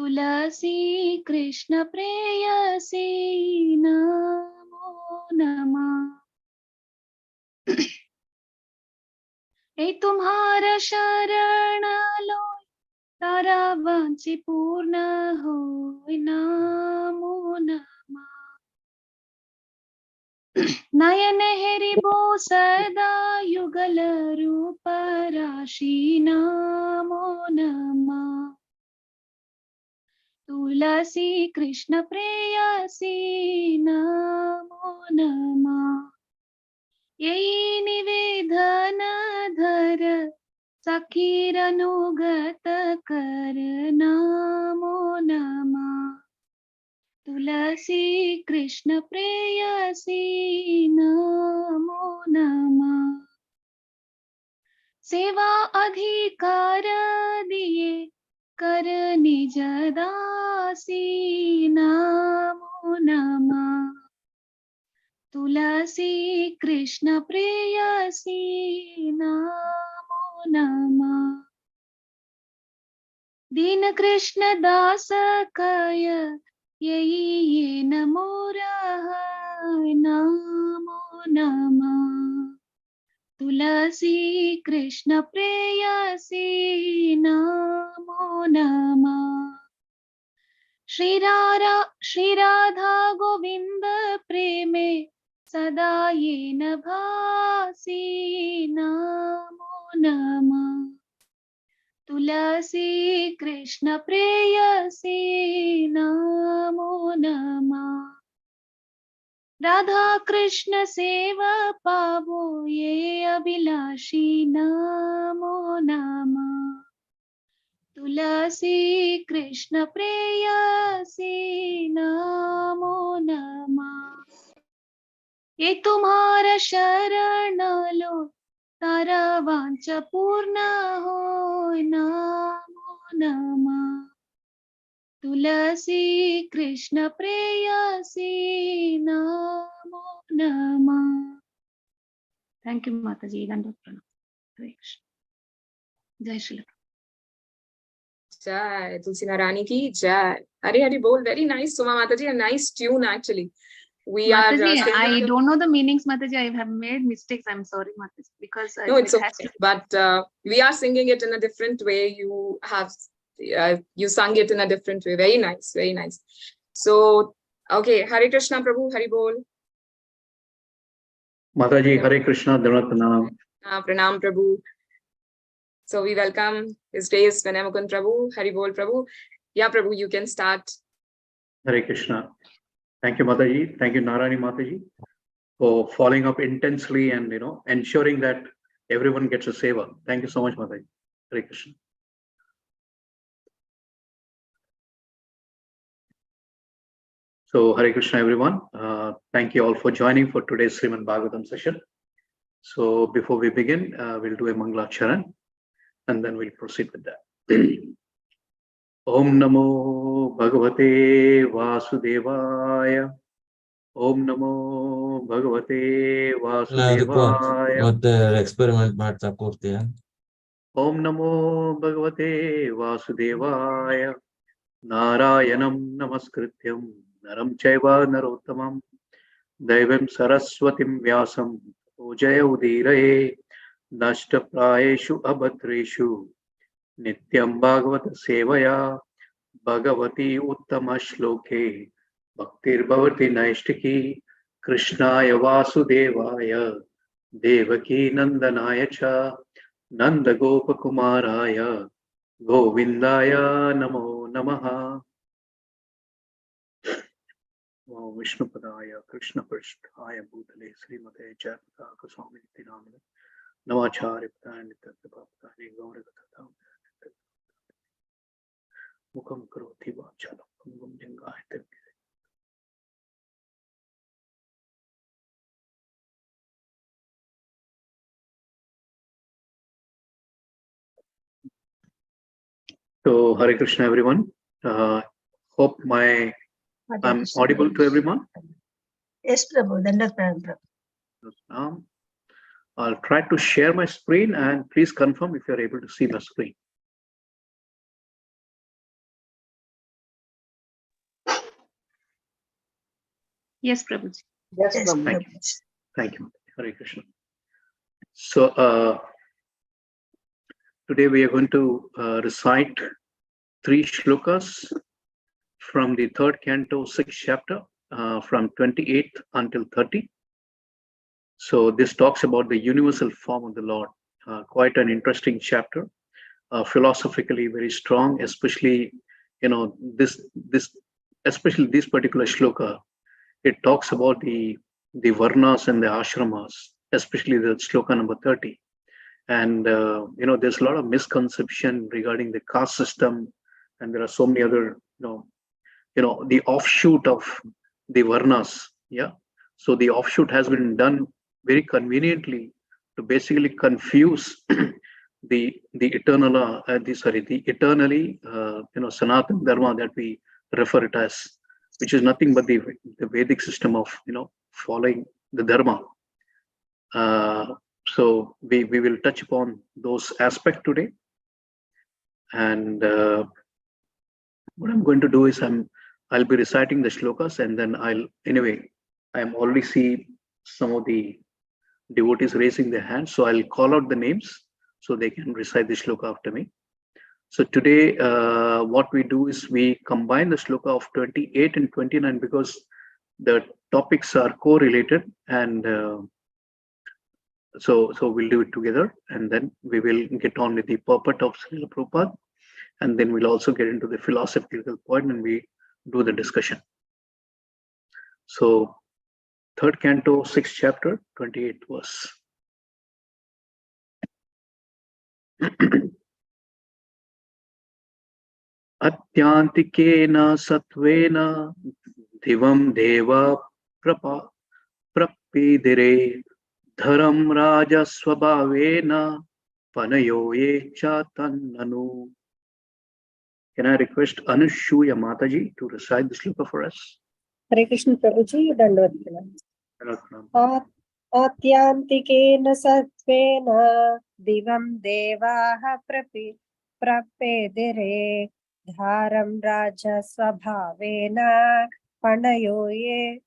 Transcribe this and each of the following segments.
तुलसी कृष्ण प्रेयसी नमो नमः। ए तुम्हारा शरण लो तारा वांछी पूर्ण हो नमो नमः। नयन हरिबो सदा युगल रूप राशि नमो नमः। तुलसी कृष्ण प्रेयसी नमो नमः। यही निवेदन धर सखीर अनुगत कर नमो नमः। तुलसी कृष्ण प्रेयसी नमो नमः। सेवा अधिकार दिए कर निज दासी नमो नमः। तुलसी कृष्ण प्रेयसी नमो नमः। दीन कृष्ण दास कय यही ये नमो नमो नमः। तुलसी कृष्ण प्रेयसी नमो नमः। श्री राधा गोविंद प्रेमे सदा ये न भासी नमो नमः। तुलसी कृष्ण प्रेयसी नमो नमः। राधा कृष्ण सेवा पावो ये अभिलाषी नमो नमः। तुलसी कृष्ण प्रेयसी नमो नमः। ये तुम्हारा शरण लो तारा वांछा पूर्ण हो नमो नमः। तुलसी कृष्ण प्रेयसी नमो नमः। थैंक यू माता जी। दंडवत प्रणाम। हरे कृष्ण। जय Shri Jai Tulsi Maharani ki Jai. Hari Hari Bol. Very nice, Suma Mataji. A nice tune actually. We Mataji, are. I don't know the meanings, Mataji. I have made mistakes. I'm sorry, Mataji, because No, it's okay. But we are singing it in a different way. You have you sung it in a different way. Very nice, very nice. So, okay, Hare Krishna, Prabhu, Hari Bol. Mataji, Hare Krishna, Dhanvat Pranam. Pranam, Prabhu. So we welcome His Grace Vinay Prabhu, Hari Bol, Prabhu. Yeah, Prabhu, you can start. Hare Krishna. Thank you, Mataji. Thank you, Narani Mataji, for following up intensely and ensuring that everyone gets a seva. Thank you so much, Mataji. Hare Krishna. So, Hare Krishna, everyone. Thank you all for joining for today's Shrimad Bhagavatam session. So, before we begin, we'll do a Mangala Charan and then we'll proceed with that. Om Namo Bhagavate Vasudevaya. Om Namo Bhagavate Vasudevaya. What experiment ಮಾಡ್ತಾ ಕೂರ್ತೀಯ? Om Namo Bhagavate Vasudevaya. Narayanam Namaskrityam Naram Chaiva Narottamam Devam Saraswatim Vyasam Ujaya Udiraye Nashta Prayeshu Abhadreshu Nityam Bhagavata Sevaya Bhagavati Uttama Shloke Bhaktir Bhavati Naishtiki Krishnaya Vasudevaya Devaki Nandanaya Cha Nanda Gopa Kumaraya Govindaya Namo Namaha. Vishnupadaya Krishna Prasthaya Bhutale Srimate Jayapataka Swami Nityanamane Namacharya Pataya Nityapapatani Gauragatata Mukam Karoti Vachalam Pangam Jangayate. So Hare Krishna everyone. Hope I'm audible to everyone. Yes, Prabhu. Dandavat Pranam, Prabhu. I'll try to share my screen and please confirm if you're able to see the screen. Yes, Prabhuji. Yes, Thank you. Prabhu. Thank you. Hare Krishna. So today we are going to recite 3 shlokas from the 3rd canto, 6th chapter, from 28 until 30. So this talks about the universal form of the Lord. Quite an interesting chapter, philosophically very strong, especially especially this particular shloka. It talks about the varnas and the ashramas, especially the shloka number 30. And there's a lot of misconception regarding the caste system, and there are so many other the offshoot of the varnas. Yeah, so the offshoot has been done very conveniently to basically confuse the eternally Sanatana Dharma that we refer it as, which is nothing but the Vedic system of following the Dharma. So we will touch upon those aspects today, and what I'm going to do is I'll be reciting the shlokas, and then I'm already see some of the devotees raising their hands, so I'll call out the names so they can recite the shloka after me. So today, what we do is we combine the shloka of 28 and 29 because the topics are correlated, and so we'll do it together, and then we will get on with the purport of Srila Prabhupada, and then we'll also get into the philosophical point and we do the discussion. So 3rd canto, 6th chapter, 28th verse. Atyantikena satvena divam deva prapidire dharam raja swabhavena panayo ye chatannanu. Can I request Anushuya Mataji to recite the shloka for us? Hare Krishna Prabhuji, Dandavat Pranam. Atyantikena satvena divam devaha prapedire dharam raja swabhavena panayo ye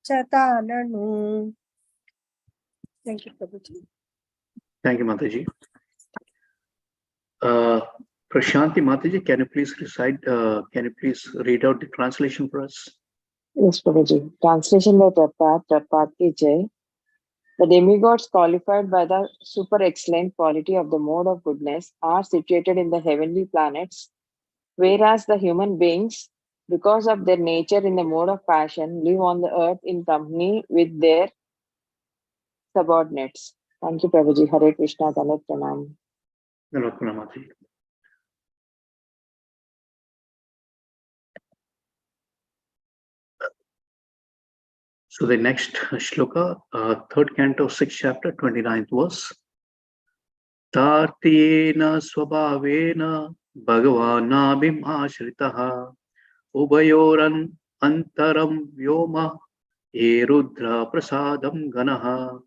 chatananu. Thank you, Prabhuji. Thank you, Mataji. Prashanti Mataji, can you please read out the translation for us? Yes, Prabhuji. Translation by Prabhupada ki Jai. The demigods qualified by the super excellent quality of the mode of goodness are situated in the heavenly planets, whereas the human beings, because of their nature in the mode of passion, live on the earth in company with their subordinates. Thank you, Prabhuji. Hare Krishna, Dandavat Pranam. Dandavat Pranam, Mataji. So the next shloka, 3rd canto, 6th chapter, 29th verse. Tartyena swabhavena bhagavanabhim ashritaha ubayoran antaram vyoma ye rudra prasadam ganaha.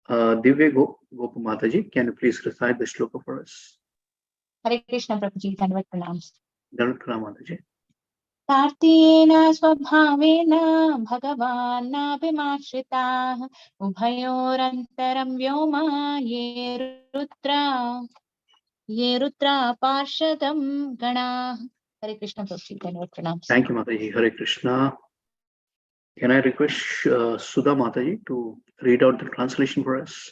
Divya Gopa Mataji, can you please recite the shloka for us? Hare Krishna Prabhuji, Dandavat Pranam. Dandavat Pranam, Mataji. कार्त्येन स्वभावेन भगवानाभिमाश्रिताः उभयोरन्तरं व्योम ये Rudra पार्षदं गणाः. Hare Krishna Prabhuji, Dandavat Pranam. Thank you, Mataji. Hare Krishna. Can I request Sudha Mataji to read out the translation for us?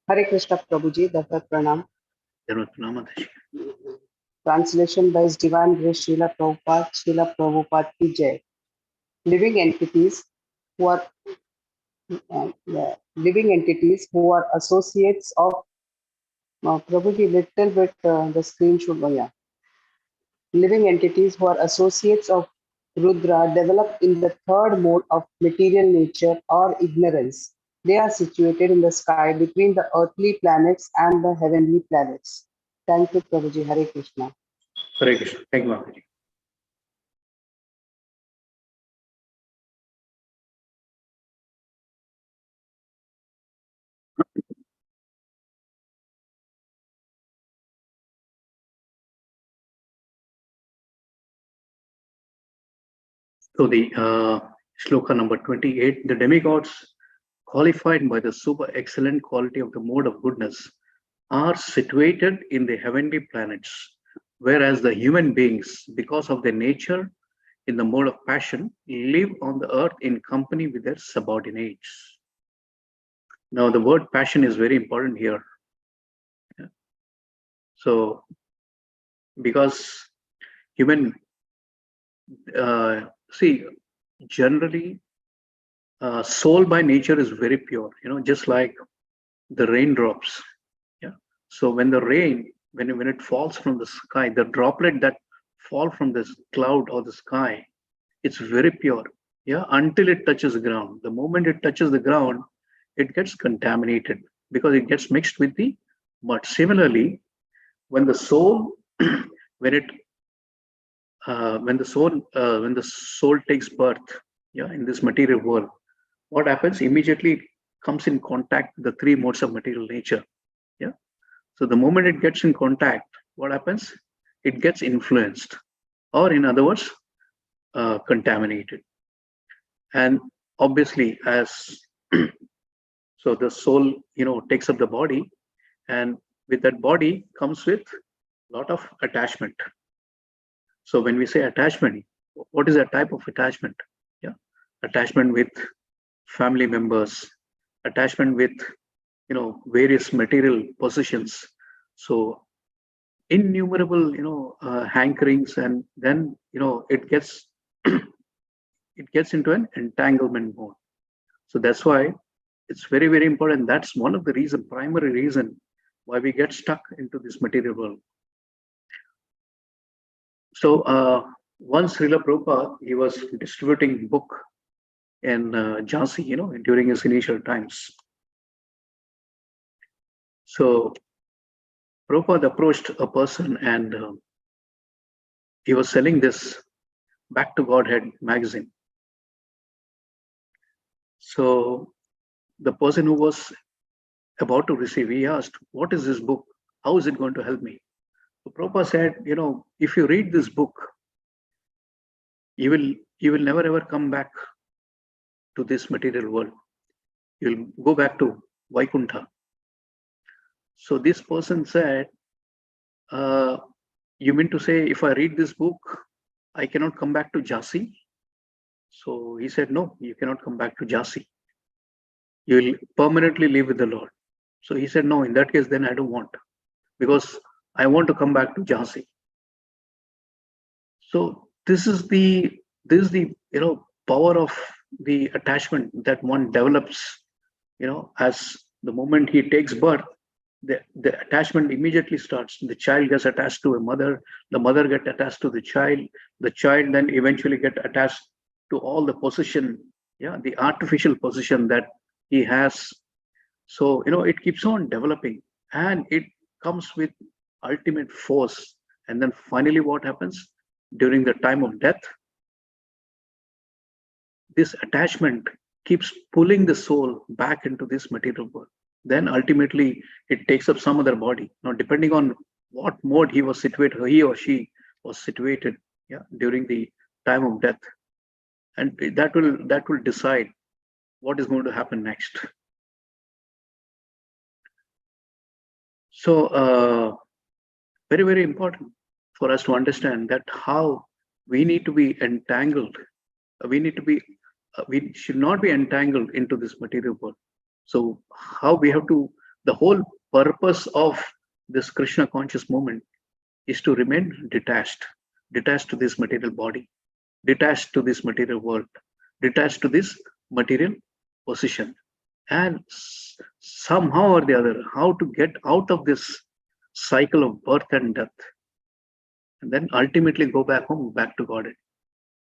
Hare Krishna Prabhuji, Dandavat Pranam. Dandavat Pranam, Mataji. Translation by His Divine Grace Srila Prabhupada ki Jai. Living entities who are associates of Prabhuji, little bit the screen should go, yeah. Living entities who are associates of Rudra develop in the 3rd mode of material nature or ignorance. They are situated in the sky between the earthly planets and the heavenly planets. Thank you, Prabhuji. Hare Krishna. Hare Krishna. Thank you, Mataji. So the shloka number 28, the demigods qualified by the super excellent quality of the mode of goodness are situated in the heavenly planets, whereas the human beings, because of their nature in the mode of passion, live on the earth in company with their subordinates. Now, the word passion is very important here. So, because human, generally, soul by nature is very pure, just like the raindrops. Yeah. So when the rain, when it falls from the sky, the droplet that fall from this cloud or the sky, it's very pure. Yeah. Until it touches the ground. The moment it touches the ground, it gets contaminated because it gets mixed with the mud. Similarly, when the soul, when the soul takes birth, in this material world, what happens? Immediately it comes in contact with the three modes of material nature. Yeah. So the moment it gets in contact, what happens? It gets influenced, or in other words, contaminated. And obviously, as so the soul, takes up the body, and with that body comes with a lot of attachment. So when we say attachment, what is a type of attachment? Yeah, attachment with family members, attachment with various material possessions. So innumerable hankerings, and then it gets it gets into an entanglement mode. So that's why it's very, very important. That's one of the primary reason why we get stuck into this material world. So once Srila Prabhupada, he was distributing book in Jhansi, during his initial times. So Prabhupada approached a person, and he was selling this Back to Godhead magazine. So the person who was about to receive, he asked, "What is this book? How is it going to help me?" So Prabhupada said, if you read this book, you will never ever come back to this material world. You'll go back to Vaikuntha. So this person said, you mean to say if I read this book, I cannot come back to Jhansi? So he said, no, you cannot come back to Jhansi. You will permanently live with the Lord. So he said, no, in that case, then I don't want, because I want to come back to Jhansi. So this is the power of the attachment that one develops, as the moment he takes birth, the attachment immediately starts. The child gets attached to a mother, the mother gets attached to the child then eventually get attached to all the possession, the artificial possession that he has. So it keeps on developing, and it comes with ultimate force. And then finally what happens? During the time of death, this attachment keeps pulling the soul back into this material world. Then ultimately it takes up some other body. Now, depending on what mode he or she was situated, during the time of death, and that will decide what is going to happen next. So very, very important for us to understand that how we need to be entangled. We should not be entangled into this material world. So how we have to, the whole purpose of this Krishna conscious movement is to remain detached to this material body, detached to this material world, detached to this material position. And somehow or the other, how to get out of this cycle of birth and death, and then ultimately go back home, back to Godhead.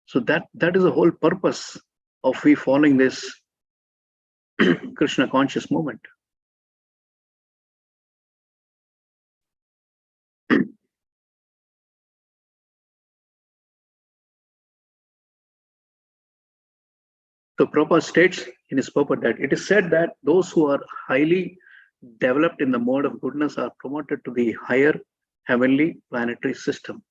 So that is the whole purpose of we following this Krishna conscious movement. So Prabhupada states in his purport that it is said that those who are highly developed in the mode of goodness are promoted to the higher heavenly planetary system.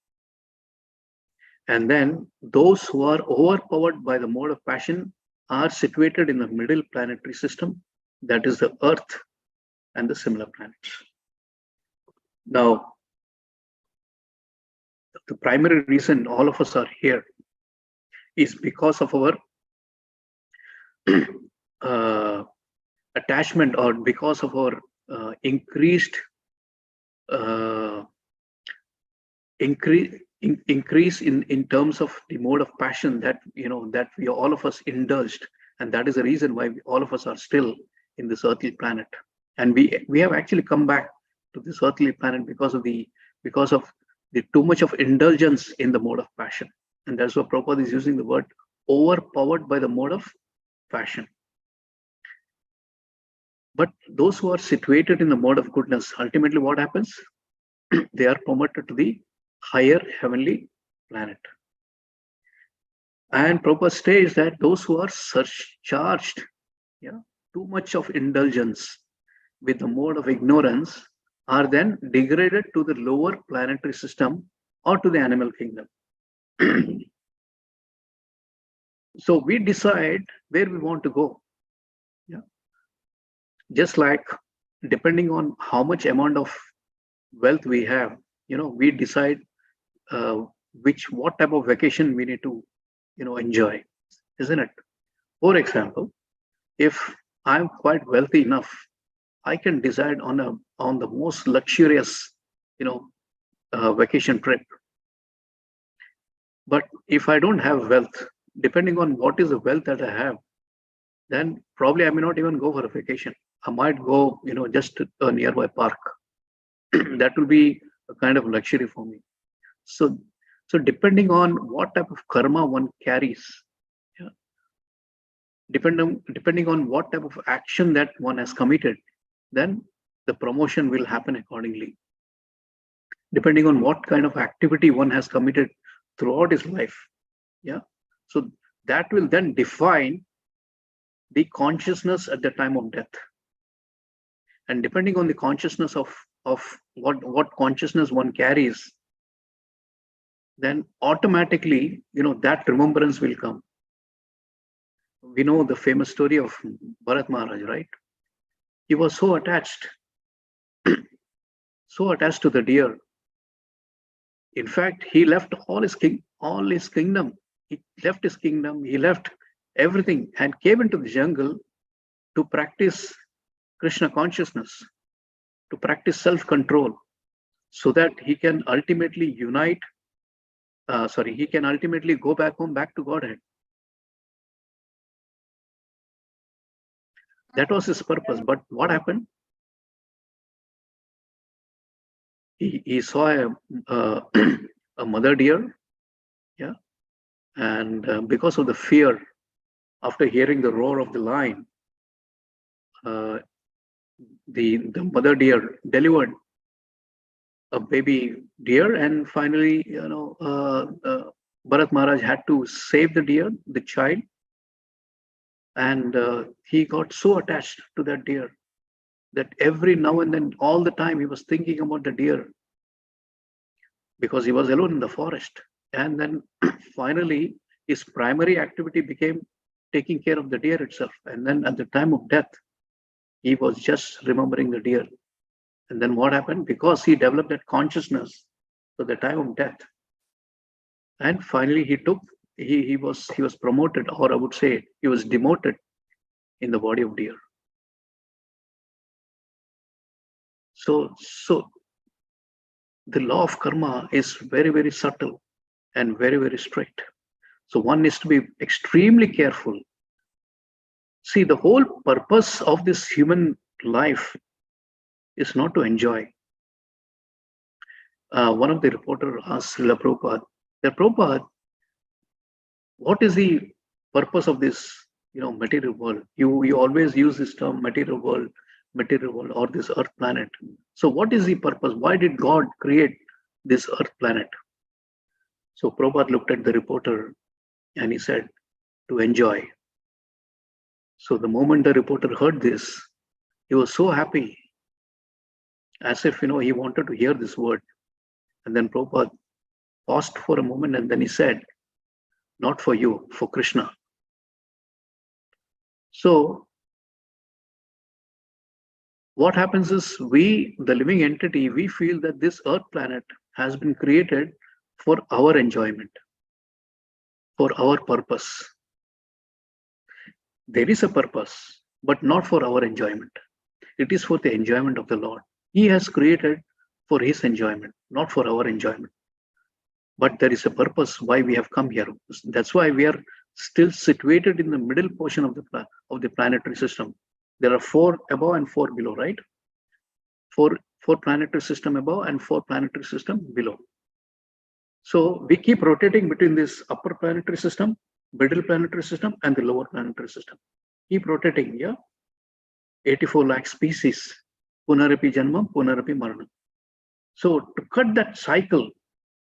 And then those who are overpowered by the mode of passion are situated in the middle planetary system, that is the Earth and the similar planets. Now, the primary reason all of us are here is because of our attachment, or because of our increase in terms of the mode of passion that that we all of us indulged, and that is the reason why all of us are still in this earthly planet. And we have actually come back to this earthly planet because of the too much of indulgence in the mode of passion. And that's why Prabhupada is using the word overpowered by the mode of passion. But those who are situated in the mode of goodness, ultimately what happens? They are promoted to the higher heavenly planet. And Prabhupada states that those who are surcharged, too much of indulgence with the mode of ignorance, are then degraded to the lower planetary system or to the animal kingdom. So we decide where we want to go. Just like depending on how much amount of wealth we have, we decide what type of vacation we need to enjoy, isn't it? For example, if I'm quite wealthy enough, I can decide on the most luxurious vacation trip. But if I don't have wealth, depending on what is the wealth that I have, then probably I may not even go for a vacation. I might go just to a nearby park. That will be a kind of luxury for me. So depending on what type of karma one carries, depending on what type of action that one has committed, then the promotion will happen accordingly. Depending on what kind of activity one has committed throughout his life. So that will then define the consciousness at the time of death. And depending on the consciousness of what consciousness one carries, then automatically, that remembrance will come. We know the famous story of Bharat Maharaj, right? He was so attached to the deer. In fact, he left all his kingdom. He left his kingdom, he left everything and came into the jungle to practice Krishna consciousness, to practice self-control, so that he can ultimately go back home, back to Godhead. That was his purpose. But what happened? He saw a mother deer, and because of the fear, after hearing the roar of the lion, the mother deer delivered a baby deer, and finally, Bharat Maharaj had to save the deer, the child, and he got so attached to that deer that every now and then, all the time, he was thinking about the deer, because he was alone in the forest. And then finally, his primary activity became taking care of the deer itself. And then at the time of death, he was just remembering the deer. And then what happened? Because he developed that consciousness at the time of death, and finally he was promoted, or I would say he was demoted in the body of deer. So the law of karma is very, very subtle and very, very strict. So one needs to be extremely careful. See, the whole purpose of this human life is not to enjoy. One of the reporters asked Srila Prabhupada, Prabhupada, what is the purpose of this material world? You always use this term material world, or this earth planet. So what is the purpose? Why did God create this earth planet? So Prabhupada looked at the reporter and he said, to enjoy. So the moment the reporter heard this, he was so happy, as if he wanted to hear this word. And then Prabhupada paused for a moment, and then he said, not for you, for Krishna. So what happens is we, the living entity, we feel that this earth planet has been created for our enjoyment, for our purpose. There is a purpose, but not for our enjoyment. It is for the enjoyment of the Lord. He has created for his enjoyment, not for our enjoyment. But there is a purpose why we have come here. That's why we are still situated in the middle portion of the planetary system. There are 4 above and 4 below, right? Four planetary system above and 4 planetary system below. So we keep rotating between this upper planetary system, middle planetary system, and the lower planetary system. Keep rotating, yeah? 84 lakh species. Punarapi Janmam, Punarapi Maranam. So to cut that cycle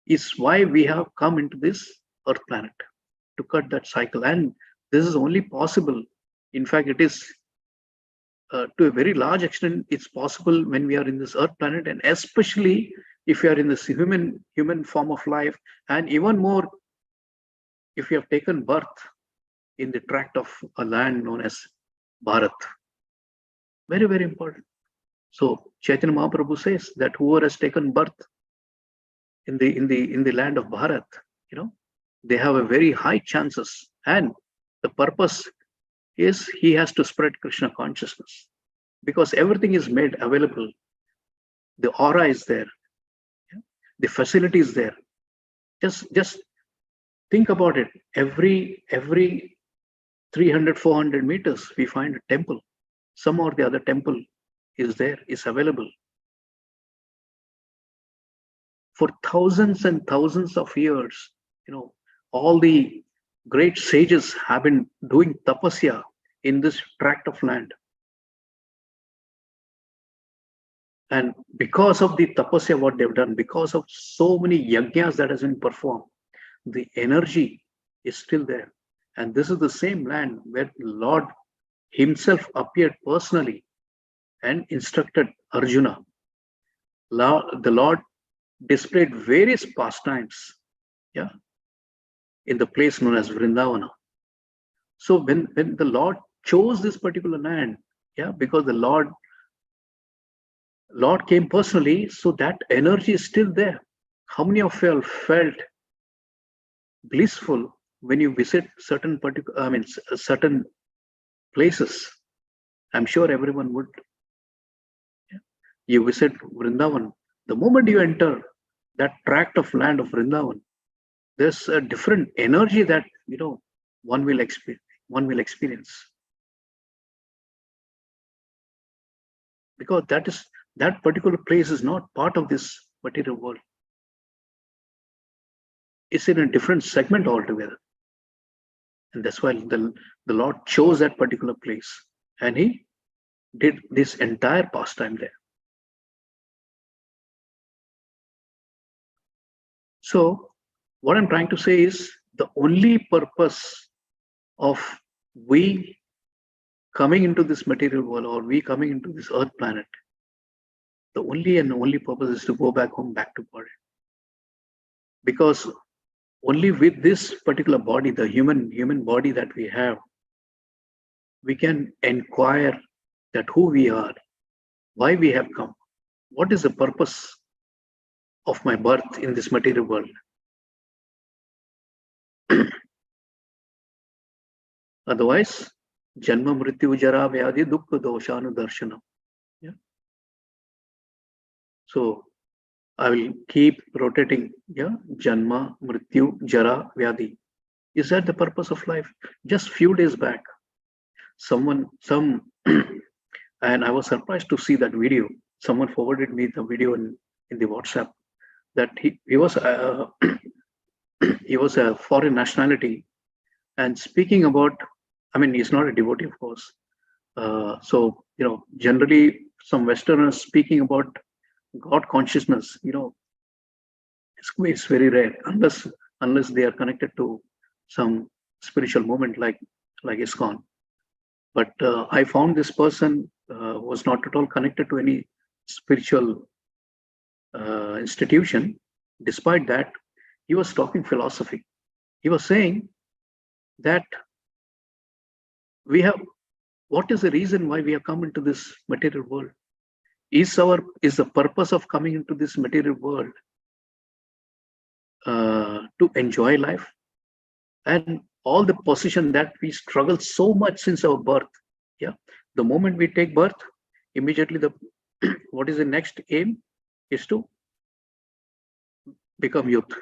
is why we have come into this earth planet, to cut that cycle. And this is only possible. In fact, it is to a very large extent, it's possible when we are in this earth planet, and especially if you are in this human form of life, and even more if you have taken birth in the tract of a land known as Bharat. Very, very important. So Chaitanya Mahaprabhu says that whoever has taken birth in the land of Bharat, they have a very high chances, and the purpose is he has to spread Krishna consciousness, because everything is made available. The aura is there, the facility is there. Just think about it. Every 300, 400 meters, we find a temple. Some or the other temple is there, is available. For thousands and thousands of years, all the great sages have been doing tapasya in this tract of land. And because of the tapasya, what they've done, because of so many yajnas that has been performed, the energy is still there. And this is the same land where the Lord himself appeared personally and instructed Arjuna. The Lord displayed various pastimes, in the place known as Vrindavana. So when the Lord chose this particular land, because the Lord came personally, so that energy is still there. How many of you have felt blissful when you visit certain places? I'm sure everyone would. You visit Vrindavan. The moment you enter that tract of land of Vrindavan, there's a different energy that one will experience. Because that particular place is not part of this material world. It's in a different segment altogether. And that's why the Lord chose that particular place. And he did this entire pastime there. So what I'm trying to say is the only purpose of we coming into this material world, or we coming into this earth planet, the only purpose is to go back home, back to body. Because only with this particular body, the human body that we have, we can inquire that who we are, why we have come, what is the purpose of my birth in this material world. Otherwise, Janma Mrityu Jara Vyadi Dukkha Doshanu Darshanam. So I will keep rotating. Janma Mrityu Jara Vyadi. Is that the purpose of life? Just few days back, and I was surprised to see that video. Someone forwarded me the video in the WhatsApp, that he was a foreign nationality, and speaking about, he's not a devotee, of course. So generally some Westerners speaking about God consciousness, it's very rare unless they are connected to some spiritual movement like ISKCON. But I found this person was not at all connected to any spiritual institution. Despite that, he was talking philosophy. He was saying that what is the reason why we have come into this material world? Is the purpose of coming into this material world to enjoy life? And all the position that we struggle so much since our birth. Yeah. The moment we take birth, immediately what is the next aim is to become youth.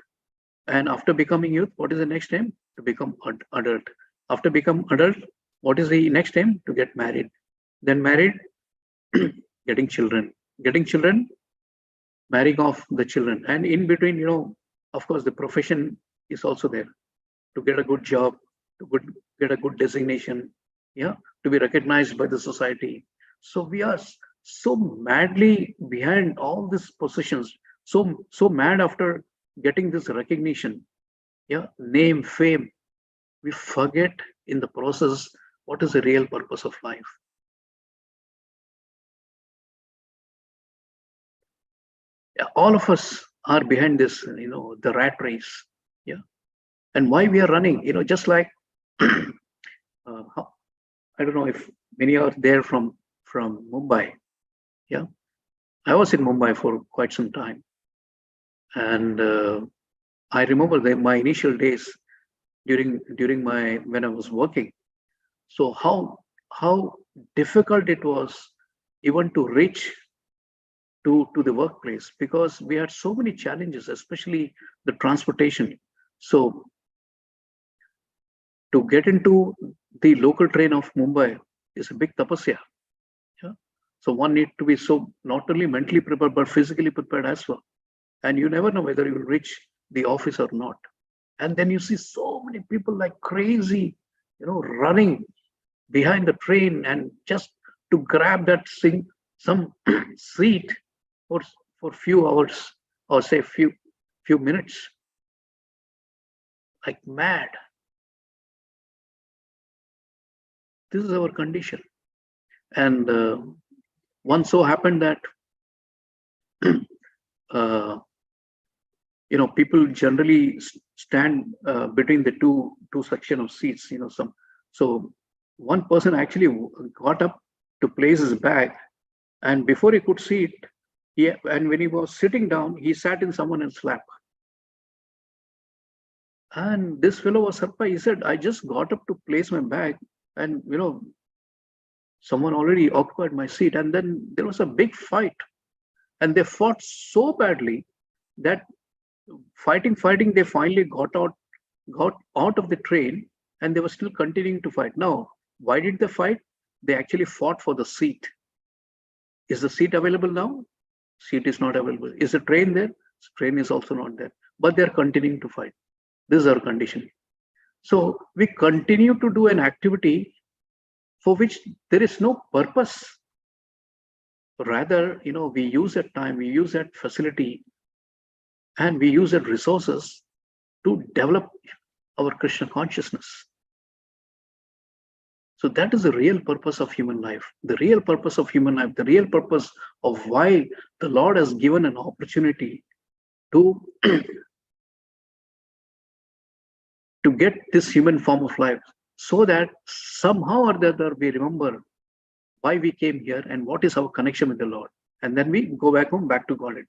And after becoming youth, what is the next aim? To become adult. After become adult, what is the next aim? To get married. Then married, getting children. Getting children, marrying off the children. And in between, of course, the profession is also there. To get a good job, to get a good designation, to be recognized by the society. So we are so madly behind all these positions, so mad after getting this recognition, name, fame. We forget in the process what is the real purpose of life. All of us are behind this, the rat race. And why we are running, just like I don't know if many are there from Mumbai. I was in Mumbai for quite some time, and I remember my initial days during when I was working. So how difficult it was even to reach to the workplace, because we had so many challenges, especially the transportation. So to get into the local train of Mumbai is a big tapasya. So one need to be so not only mentally prepared, but physically prepared as well. And you never know whether you will reach the office or not. And then you see so many people like crazy, running behind the train and just to grab that some seat for few hours, or say few minutes, like mad. This is our condition. And once so happened that people generally stand between the two section of seats. So one person actually got up to place his bag, and before he could sit, and when he was sitting down, he sat in someone else's lap. And this fellow was surprised. He said, "I just got up to place my bag, and someone already occupied my seat." And then there was a big fight, and they fought so badly that fighting, they finally got out of the train, and they were still continuing to fight. Now, why did they fight? They actually fought for the seat. Is the seat available now? Seat is not available. Is the train there? Train is also not there. But they're continuing to fight. This is our condition. So we continue to do an activity for which there is no purpose. Rather, we use that time, we use that facility, and we use that resources to develop our Krishna consciousness. So that is the real purpose of human life. The real purpose of human life, the real purpose of why the Lord has given an opportunity to get this human form of life, so that somehow or the other we remember why we came here and what is our connection with the Lord. And then we go back home, back to Godhead.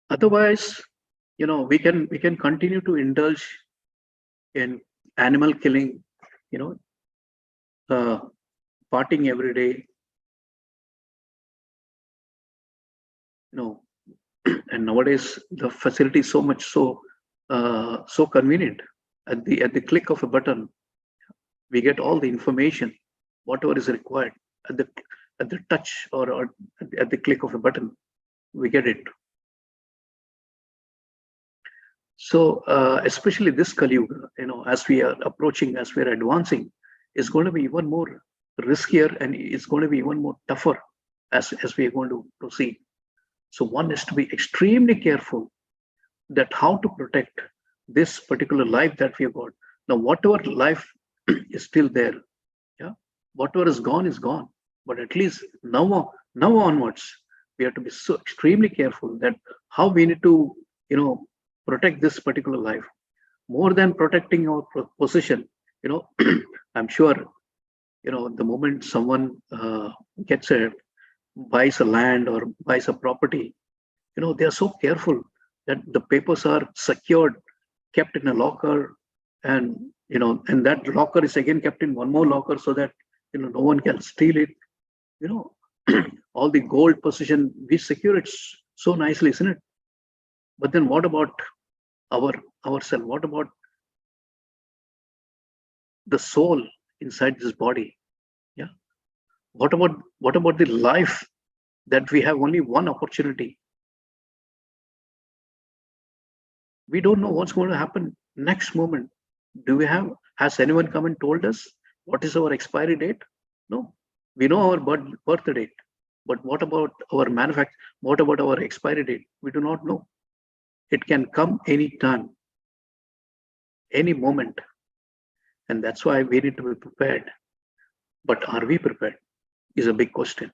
Otherwise, we can continue to indulge in animal killing, partying every day, and nowadays the facility is so much so convenient. At the click of a button, we get all the information, whatever is required at the touch or at the click of a button, we get it. So especially this Kali Yuga, as we are approaching, as we are advancing, is going to be even more riskier, and it's going to be even more tougher as we are going to proceed. So one has to be extremely careful that how to protect this particular life that we have got. Now, whatever life is still there, whatever is gone is gone. But at least now onwards, we have to be so extremely careful that how we need to, protect this particular life. More than protecting our position, I'm sure, the moment someone buys a land or buys a property, they are so careful that the papers are secured, kept in a locker, and and that locker is again kept in one more locker so that no one can steal it. All the gold position, we secure it so nicely, isn't it? But then what about ourselves? What about the soul inside this body? Yeah. What about the life that we have only one opportunity? We don't know what's going to happen next moment. Has anyone come and told us what is our expiry date? No. We know our birth date, but what about our manufacture? What about our expiry date? We do not know. It can come any time, any moment. And that's why we need to be prepared. But are we prepared is a big question.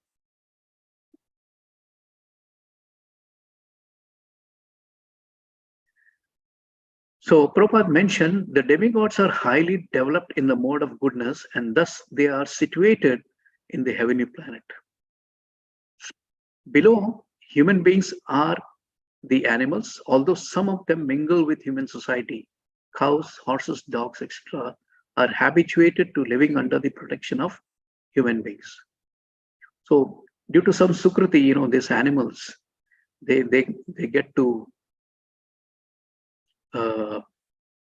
So Prabhupada mentioned the demigods are highly developed in the mode of goodness, and thus they are situated in the heavenly planet. Below, human beings are the animals, although some of them mingle with human society. Cows, horses, dogs, etc. are habituated to living under the protection of human beings. So due to some sukriti, these animals, they get to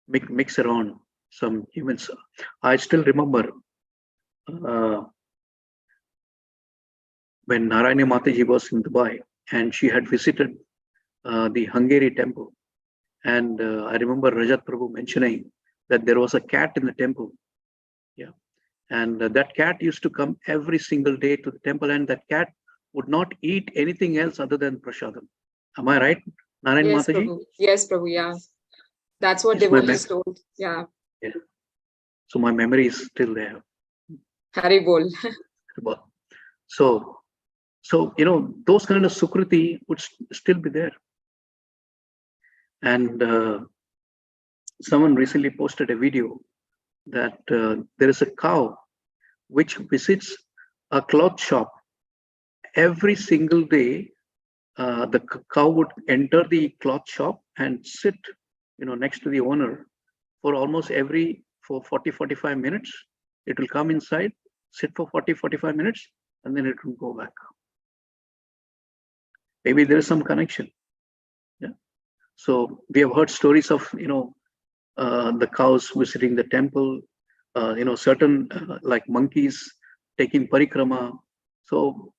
mix around some humans. I still remember when Narayani Mataji was in Dubai and she had visited the Hungary temple. And I remember Rajat Prabhu mentioning that there was a cat in the temple. Yeah. And that cat used to come every single day to the temple, and that cat would not eat anything else other than prasadam. Am I right, Narayani Yes, Mataji? Prabhu. Yes, Prabhu, yeah. That's what Yes, devotees told. Yeah. Yeah. So my memory is still there. Hari bol. So those kind of sukriti would still be there. And someone recently posted a video that there is a cow which visits a cloth shop every single day. The cow would enter the cloth shop and sit, next to the owner for almost for 40-45 minutes. It will come inside, sit for 40-45 minutes, and then it will go back. Maybe there is some connection. Yeah. So we have heard stories of, the cows visiting the temple, certain like monkeys taking parikrama. So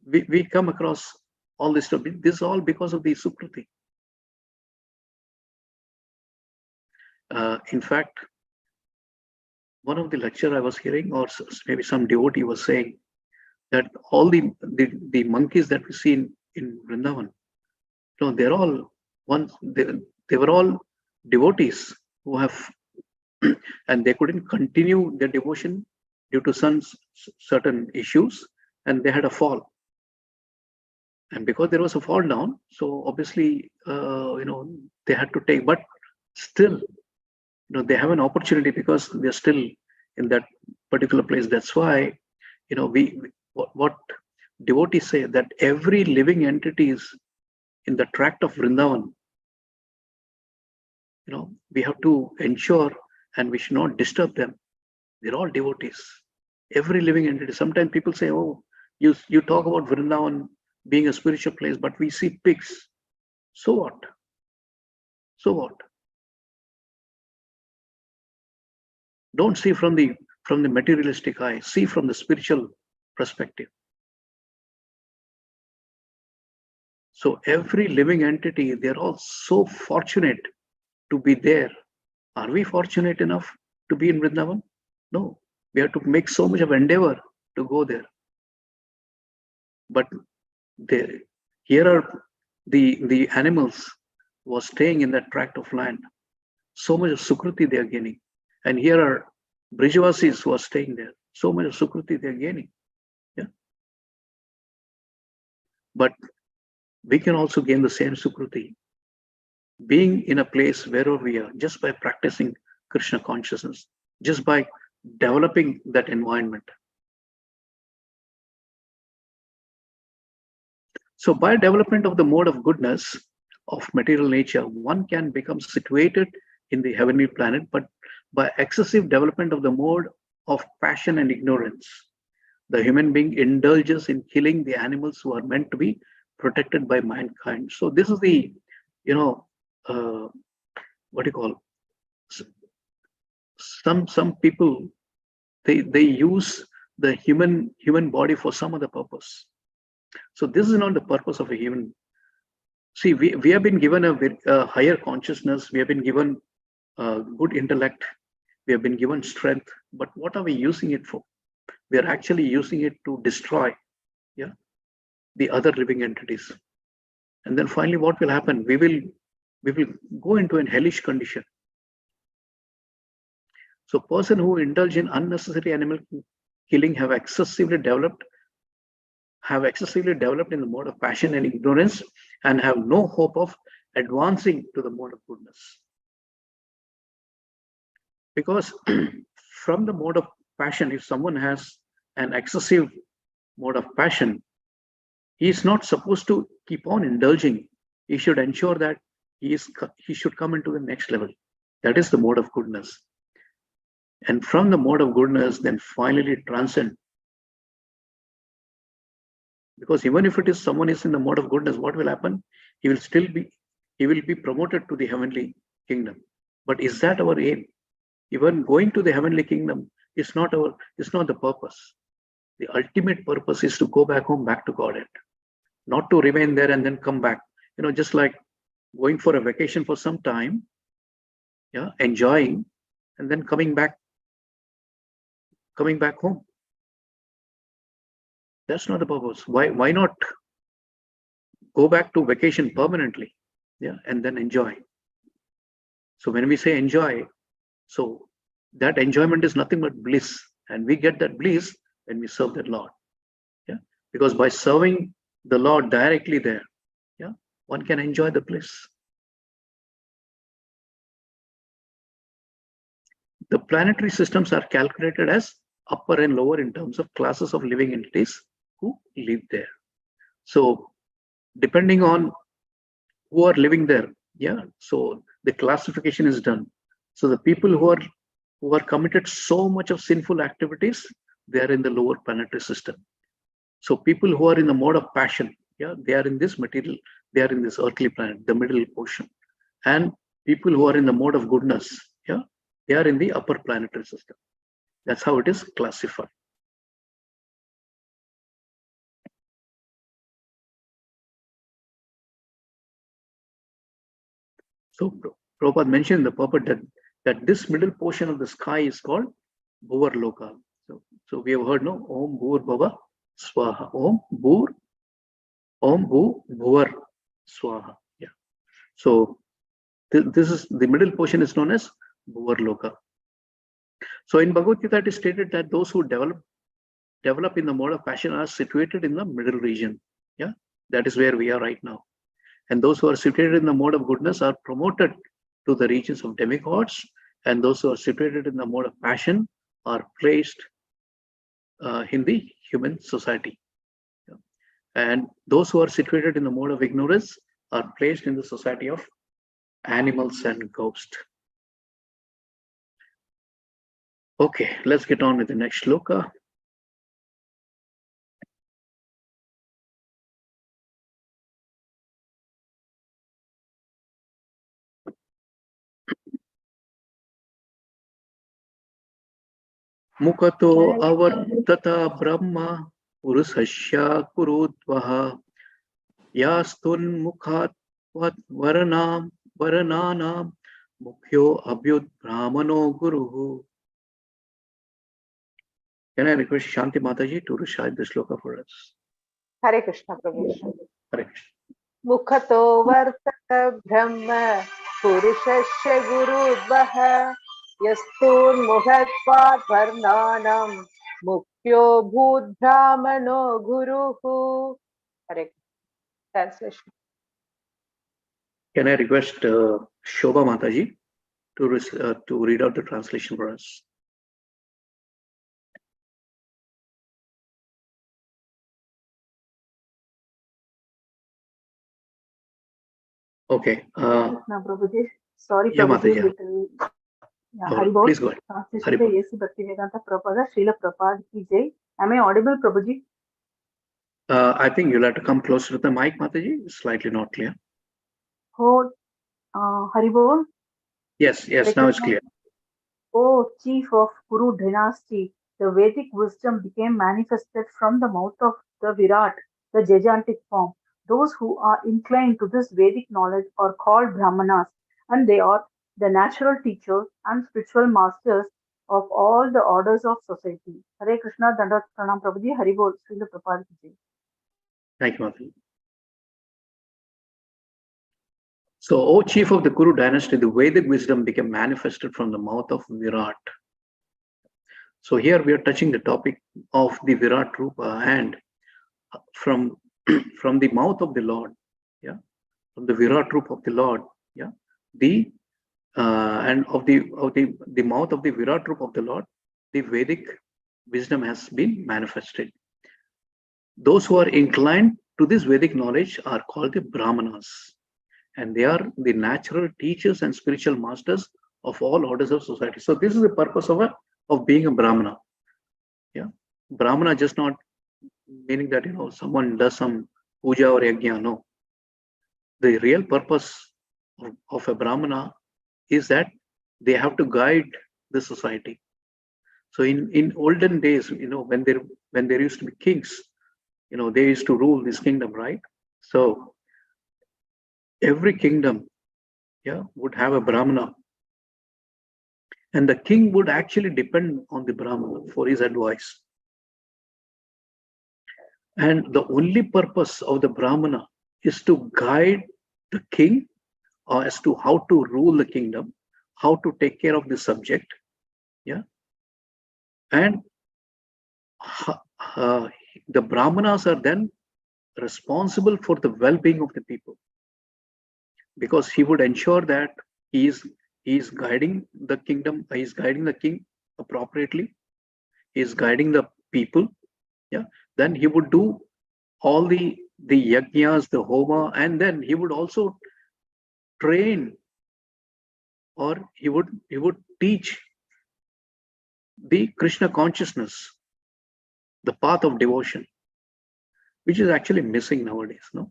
we come across all this stuff. This is all because of the sukriti. In fact, one of the lecture I was hearing, or maybe some devotee was saying that all the monkeys that we see in Vrindavan, they're all they were all devotees who have, and they couldn't continue their devotion due to some certain issues, and they had a fall. And because there was a fall down, so obviously, they had to take, but still, they have an opportunity because they're still in that particular place. That's why, what devotees say, that every living entity is in the tract of Vrindavan. We have to ensure, and we should not disturb them. They're all devotees. Every living entity. Sometimes people say, "Oh, you talk about Vrindavan being a spiritual place, but we see pigs." So what? So what? Don't see from the materialistic eye. See from the spiritual perspective. So every living entity, they're all so fortunate to be there. Are we fortunate enough to be in Vrindavan? No. We have to make so much of endeavor to go there. But here are the animals who are staying in that tract of land. So much of sukriti they are gaining. And here are Brijavasis who are staying there. So much of sukriti they are gaining. Yeah. But we can also gain the same Sukruti, being in a place wherever we are, just by practicing Krishna consciousness, just by developing that environment. So by development of the mode of goodness of material nature, one can become situated in the heavenly planet, but by excessive development of the mode of passion and ignorance, the human being indulges in killing the animals who are meant to be protected by mankind. So this is the, what do you call, some people, they use the human body for some other purpose. So this is not the purpose of a human. See, we have been given a higher consciousness. We have been given good intellect. We have been given strength. But what are we using it for? We are actually using it to destroy, the other living entities. And then finally, what will happen? We will go into an hellish condition. So person who indulge in unnecessary animal killing have excessively developed in the mode of passion and ignorance, and have no hope of advancing to the mode of goodness. Because from the mode of passion, if someone has an excessive mode of passion, he is not supposed to keep on indulging. He should ensure that he should come into the next level. That is the mode of goodness. And from the mode of goodness, then finally transcend. Because even if someone is in the mode of goodness, what will happen? He will be promoted to the heavenly kingdom. But is that our aim? Even going to the heavenly kingdom is not the purpose. The ultimate purpose is to go back home, back to Godhead, not to remain there and then come back. Just like going for a vacation for some time, enjoying, and then coming back home. That's not the purpose. Why not go back to vacation permanently, and then enjoy? So when we say enjoy, so that enjoyment is nothing but bliss, and we get that bliss when we serve that Lord. Because by serving the Lord directly there, one can enjoy the bliss. The planetary systems are calculated as upper and lower in terms of classes of living entities who live there. So depending on who are living there, so the classification is done. So the people who are committed so much of sinful activities, they are in the lower planetary system. So people who are in the mode of passion, they are in this material, they are in this earthly planet, the middle portion. And people who are in the mode of goodness, they are in the upper planetary system. That's how it is classified. So Prabhupada mentioned the purport that this middle portion of the sky is called Bhuvar Loka. So we have heard, no? Om Bhur Bhava Swaha. Om Bhu Bhuvar Swaha. So this is the middle portion is known as Bhuvar Loka. So in Bhagavad Gita, it is stated that those who develop in the mode of passion are situated in the middle region. That is where we are right now. And those who are situated in the mode of goodness are promoted to the regions of demigods, and those who are situated in the mode of passion are placed in the human society. And those who are situated in the mode of ignorance are placed in the society of animals and ghosts. Okay, let's get on with the next shloka. Mukato avartata brahma purusasya kurudvaha yastun mukhat varanam varananam mukhyo abhyud brahmano guruhu. Can I request Shanti Mataji to recite the shloka for us? Hare Krishna, Prabhu. Hare Krishna. Mukhato vartaka brahma purushasya gurudvaha yastur muhatvat varnanam mukhyo bhut brahmano guruhu. Hare Translation. Can I request Shobha Mataji to read out the translation for us? Okay. Krishna Prabhuji. Sorry, Yeah, Prabhuji. Mataji. Little, yeah, Oh, Haribol. please go ahead. Translation by A.C. Bhaktivedanta Prabhupada, Srila Prabhupada ki jai. Am I audible, Prabhuji? I think you'll have to come closer to the mic, Mataji. It's slightly not clear. Oh, Haribol. Yes, now it's clear. O chief of Kuru dynasty, the Vedic wisdom became manifested from the mouth of the Virat, the gigantic form. Those who are inclined to this Vedic knowledge are called Brahmanas, and they are the natural teachers and spiritual masters of all the orders of society. Hare Krishna, Dandat Pranam Prabhuji, Haribol, Srila Prabhupada ki jai. Thank you, Mataji. So, O chief of the Kuru dynasty, the Vedic wisdom became manifested from the mouth of Virat. So here we are touching the topic of the Virat Rupa, and from the mouth of the Lord, yeah, from the Virat Rupa of the Lord, yeah, and of the mouth of the Virat Rupa of the Lord, the Vedic wisdom has been manifested. Those who are inclined to this Vedic knowledge are called the Brahmanas, and they are the natural teachers and spiritual masters of all orders of society. So this is the purpose of being a Brahmana. Yeah, Brahmana just not meaning that someone does some puja or yajna. No, the real purpose of a Brahmana is that they have to guide the society. So in olden days, when there used to be kings, they used to rule this kingdom, right? So every kingdom, yeah, would have a Brahmana, and the king would actually depend on the Brahmana for his advice. And the only purpose of the Brahmana is to guide the king as to how to rule the kingdom, how to take care of the subject, yeah. And the Brahmanas are then responsible for the well-being of the people, because he would ensure that he is guiding the kingdom, he is guiding the king appropriately, he is guiding the people, yeah. Then he would do all the yajnas, the homa, and then he would also train, or he would teach the Krishna consciousness, the path of devotion, which is actually missing nowadays, no?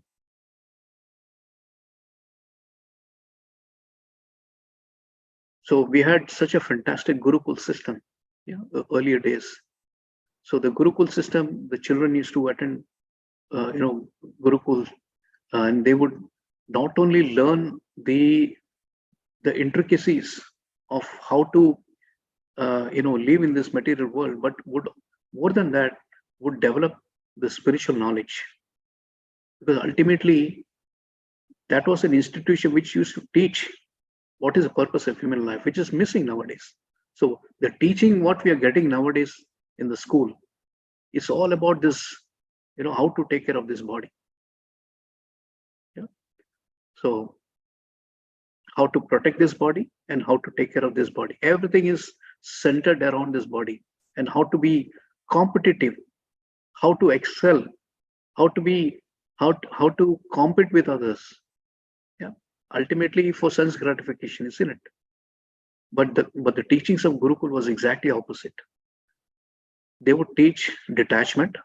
So we had such a fantastic Gurukul system, yeah, earlier days. So the Gurukul system, the children used to attend, Gurukul, and they would not only learn the intricacies of how to, live in this material world, but would, more than that, would develop the spiritual knowledge. Because ultimately, that was an institution which used to teach what is the purpose of human life, which is missing nowadays. So the teaching what we are getting nowadays in the school is all about this, how to take care of this body. Yeah. So how to protect this body and how to take care of this body. Everything is centered around this body, and how to be competitive, how to excel, how to compete with others. Yeah. Ultimately for sense gratification, isn't it? But the teachings of Gurukul was exactly opposite. They would teach detachment,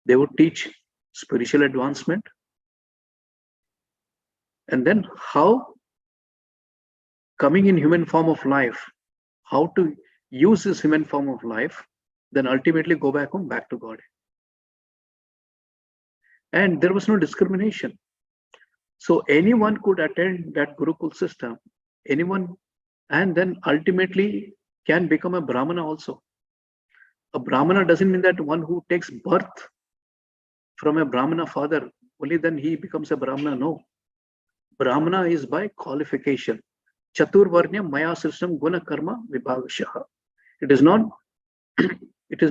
they would teach spiritual advancement, and then how coming in human form of life, how to use this human form of life, then ultimately go back home, back to God. And there was no discrimination. So anyone could attend that Gurukul system, anyone, and then ultimately can become a Brahmana also. A Brahmana doesn't mean that one who takes birth from a Brahmana father, only then he becomes a Brahmana. No. Brahmana is by qualification. Chaturvarnya maya system guna karma vibhagashaha. It is not, it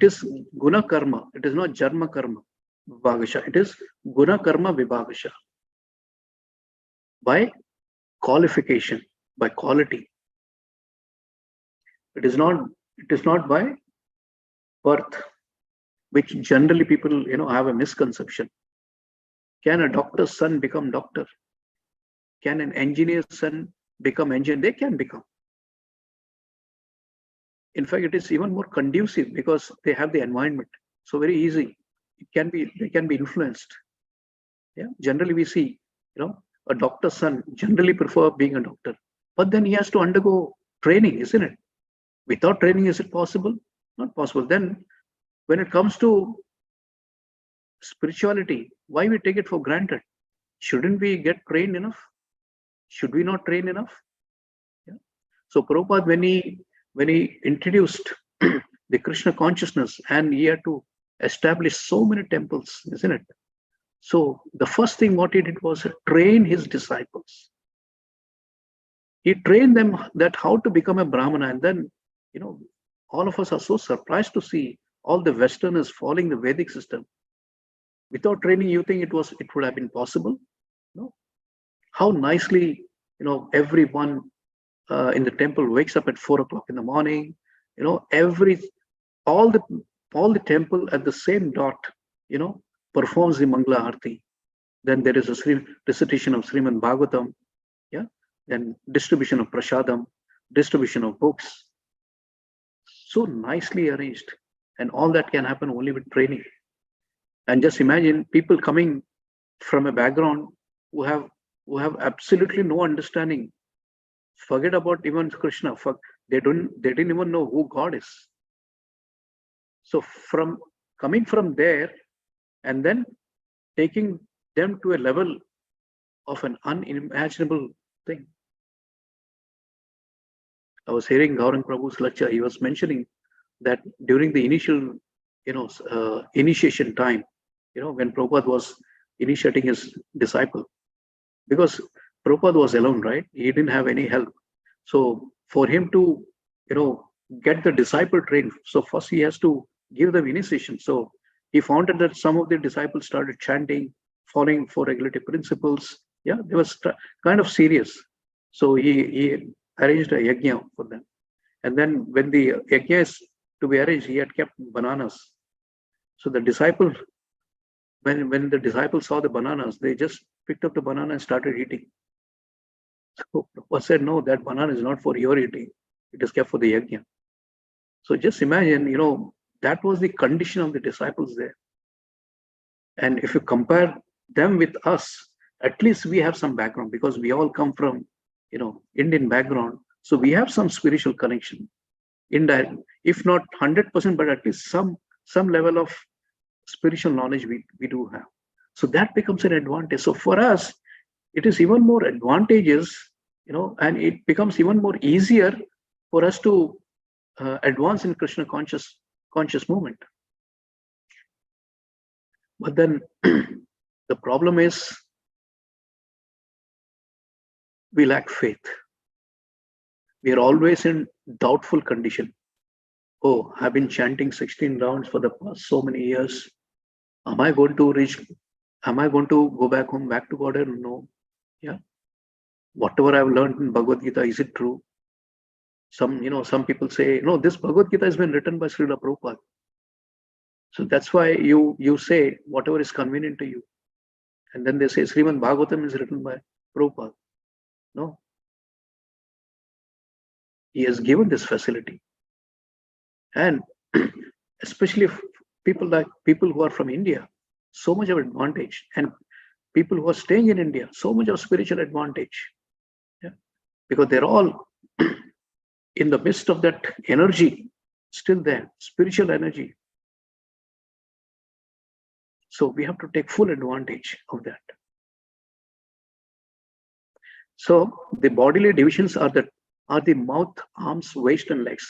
is guna karma, it is not jarma karma. Vibhagasha. It is Guna Karma Vibhagasha. By qualification, by quality. It is not by birth, which generally people have a misconception. Can a doctor's son become doctor? Can an engineer's son become engineer? They can become. In fact, it is even more conducive because they have the environment. So very easy. They can be influenced. Yeah. Generally, we see, a doctor's son generally prefer being a doctor, but then he has to undergo training, isn't it? Without training, is it possible? Not possible. Then, when it comes to spirituality, why we take it for granted? Shouldn't we get trained enough? Should we not train enough? Yeah. So Prabhupada, when he introduced the Krishna consciousness, and he had to establish so many temples, isn't it? So the first thing what he did was train his disciples. He trained them that how to become a Brahmana, and then all of us are so surprised to see all the Westerners following the Vedic system. Without training, you think it would have been possible? No. How nicely, everyone in the temple wakes up at 4 o'clock in the morning. All the temple at the same dot, performs the Mangala Arti. Then there is a recitation of Shrimad Bhagavatam. Yeah. Then distribution of prasadam, distribution of books. So nicely arranged, and all that can happen only with training. And just imagine people coming from a background who have absolutely no understanding. Forget about even Krishna. They didn't even know who God is. So coming from there and then taking them to a level of an unimaginable thing. I was hearing Gaurang Prabhu's lecture. He was mentioning that during the initial, initiation time, when Prabhupada was initiating his disciple, because Prabhupada was alone, right? He didn't have any help. So for him to, get the disciple trained, so first he has to give them initiation. So he found that some of the disciples started chanting, following 4 regulative principles. Yeah, they was kind of serious. So he arranged a yajna for them. And then when the yajna is to be arranged, he had kept bananas. So the disciple, when the disciples saw the bananas, they just picked up the banana and started eating. So Prabhupada said, no, that banana is not for your eating. It is kept for the yajna. So just imagine, that was the condition of the disciples there. And if you compare them with us, at least we have some background, because we all come from, Indian background. So we have some spiritual connection. Indirect, if not 100%, but at least some level of spiritual knowledge we do have. So that becomes an advantage. So for us, it is even more advantageous, and it becomes even more easier for us to advance in Krishna conscious movement. But then the problem is we lack faith. We are always in doubtful condition. Oh, I've been chanting 16 rounds for the past so many years. Am I going to go back home, back to God? I don't know. Yeah. Whatever I've learned in Bhagavad Gita, is it true? Some people say, no, this Bhagavad Gita has been written by Srila Prabhupada. So that's why you say whatever is convenient to you. And then they say Srimad Bhagavatam is written by Prabhupada. No. He has given this facility. And especially if people who are from India, so much of advantage. And people who are staying in India, so much of spiritual advantage. Yeah. Because they're all in the midst of that energy, still there, spiritual energy. So we have to take full advantage of that. So the bodily divisions are the mouth, arms, waist, and legs.